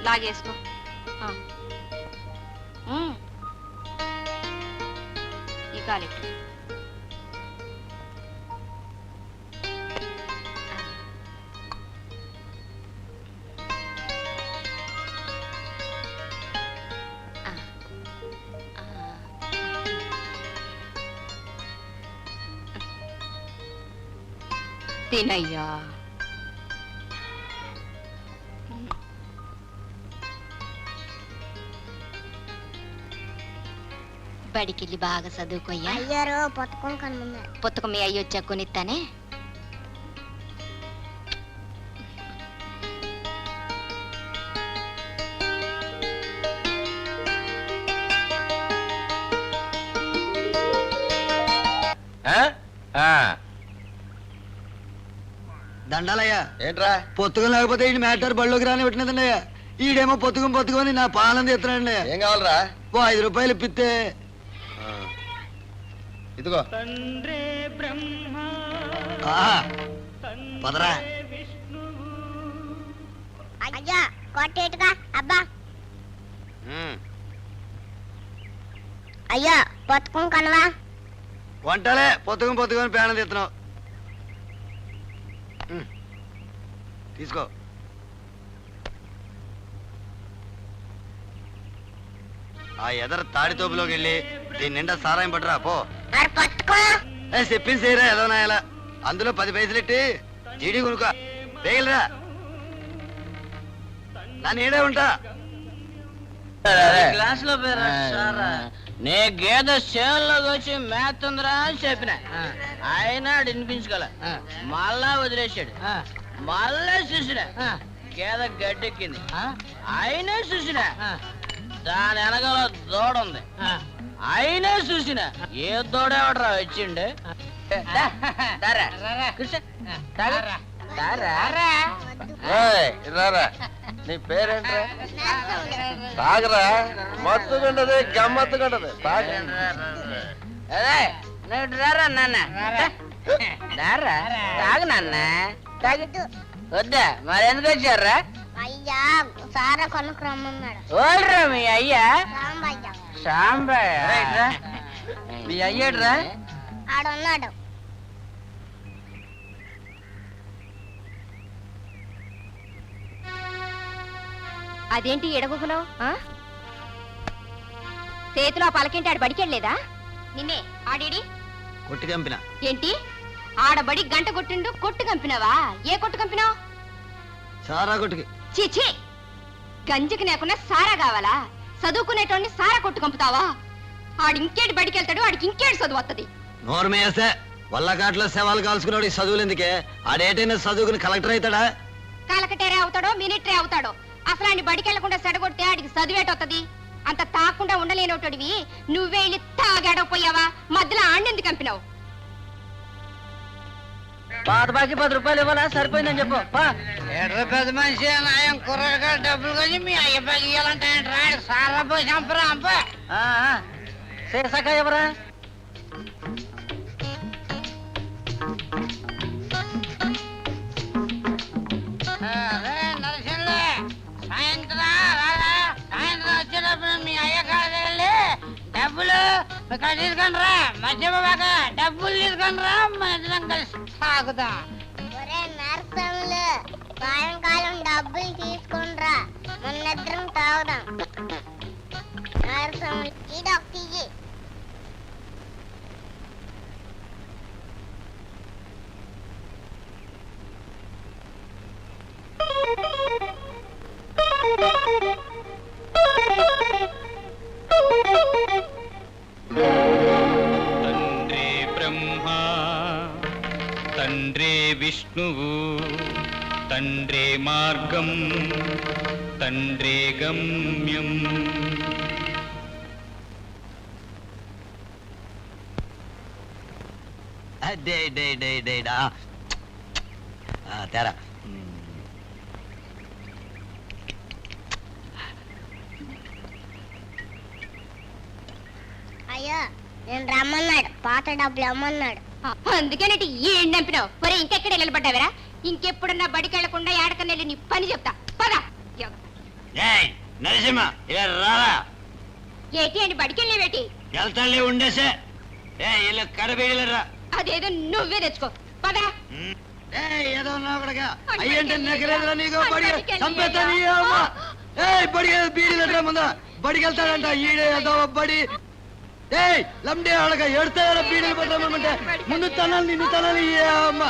లాగేసుకో. ఈ కాలెట్టు. తినయ్యా. బడికెళ్ళి బాగా చదువుకోయ్యా. అయ్యారు పుస్తకం కనుమన్నారు. పుస్తకం మీ అయ్యి వచ్చా కొనిస్తానే. దండాలయ్యా. ఏంట్రా పొత్తుకం లేకపోతే ఈ మ్యాటర్ బళ్ళోకి రాని పెట్టినదండి అయ్యా. ఈడేమో పొత్తుకొని నా పాలన తెస్తున్నాడండి. ఏం కావాలరా? ఓ 5 రూపాయలు ఇప్పిస్తే. ఇదిగో. పదరా. అయ్యా కొట్టేట్టుగా. అబ్బా అయ్యా పుస్తకం కనవా? వంటలే పొత్తుకొని పేనం తెస్తున్నావు. తీసుకో. ఆ ఎదర తాడితోపులోకి వెళ్ళి దీని నిండా సారాయం పట్టురా పో. చెప్పింది చేయరా ఏదో నాయలా. అందులో 10 పైసలెట్టి జీడి కొనుక్క వేయలరా. నా నీడే ఉంటా. క్లాసులో నే గేదె చేనులోకి వచ్చి మేతుందిరా అని చెప్పిన. ఆయన వినిపించుకోలే. మళ్ళా వదిలేశాడు. మళ్ళా చూసిన గేదె గడ్డెక్కింది. ఆయనే చూసిన దాని వెనకాల దూడ ఉంది. ఆయనే చూసిన ఏ దూడేవాడరా వచ్చిండు. నీ పేరేంట్రా? తాగరా, మత్తుకుంటది గమ్మత్తుకుంటది. అదే నువ్వు రారా నాన్న. తాగు నాన్న తాగు. వద్దా మరి ఎందుకు వచ్చారా? అయ్యా సారా కొనుక్కు రమ్మన్నాడు. ఓల్రా మీ అయ్యా? సాంబయ్య. సాంబయ్య. మీ అయ్యాడ్రా? ఆడున్నాడు. అదేంటి ఎడగుకులో చేతిలో పలకేంటి? ఆడు బడికెళ్ళలేదా? నిన్నే ఆడేడి కొట్టి కంపిన. ఏంటి ఆడబడి గంట కొట్టిండు కొట్టు కంపినావా? ఏ కొట్టు కంపినావు? సారా కొట్టుకి. చీచీ, గంజికి లేకుండా సారా కావాలా? చదువుకునేటోడిని సారా కొట్టు కంపుతావా? ఆడు ఇంకేటి బడికెళ్తాడు, ఆడికి ఇంకేటి చదువు వస్తుంది. నోరు మేస్తే వల్లకాట్లో శవాలు కాల్చుకున్నాడు. ఈ చదువులు ఎందుకే? ఆడేటైనా చదువుకుని కలెక్టర్ అవుతాడా? కలకటేరే అవుతాడో మినిటరీ అవుతాడో. అసలు ఆయన బడికెళ్లకుండా సెడగొడితే ఆడికి చదివేటొత్తది. అంత తాకుండా ఉండలేనోటోడివి నువ్వే వెళ్ళి తాగాడపోయావా? మధ్యలో ఆండెందుకు కంపినావు? పాత బాకి 10 రూపాయలు ఇవ్వాలా? సరిపోయిందని చెప్పు. పెద్ద మనిషి నాయం కుర్రగా డబ్బులు కొంచెం మీ అయ్య బాకి ఇవ్వాలంటే సారా పోయి చంపరా అంప. శేషాక ఎవరా? నరసింహులు సాయంత్రం వచ్చేటప్పుడు మీ అయ్య కాదు డబ్బులు ఇక్కడ తీసుకొని రా. మధ్యబాక డబ్బులు తీసుకొని రా. మధ్యలో కలిసి తాగుదాం. ఒరే నరసములు సాయంకాలం డబ్బులు తీసుకునిరా. మనిద్దరం తాగుదాం. నరసములు ఇదొక తీయి. తండ్రే బ్రహ్మ, తండ్రే విష్ణువు, తండ్రే మార్గం, తండ్రే గమ్యం. తేరా. అయ్యో నేను రమ్మన్నాడు. పాత డబ్బులు అమ్మన్నాడు. అందుకేనటి ఏం నంపినావు? మరి ఇంకెక్కడ నిలబడ్డావరా? ఇంకెప్పుడన్నా బడికి వెళ్లకుండా ఏడకన్నా నీ పని చెప్తా. పద. ఏయ్ నరసింహ ఇలా రారా ఏటి అండి బడికెళ్ళేవేటి వెళ్తాళ్ళే ఉండేసే ఇలా కడబేయలేరా అదేదో నువ్వే తెచ్చుకో పదా ఏదో ఉన్నావుగా అయ్యంటే నెగరేదురా నీకు బడి చంపేస్తా నీ అమ్మ బడి బీడి పెట్టరా ముందా బడికి వెళ్తాడంట ఈడే ఏదో బడి లండే అడగ ఎడతారా బీడీలు పెట్టమంటే ముందు తనాలి నిన్ను తనాలి అమ్మ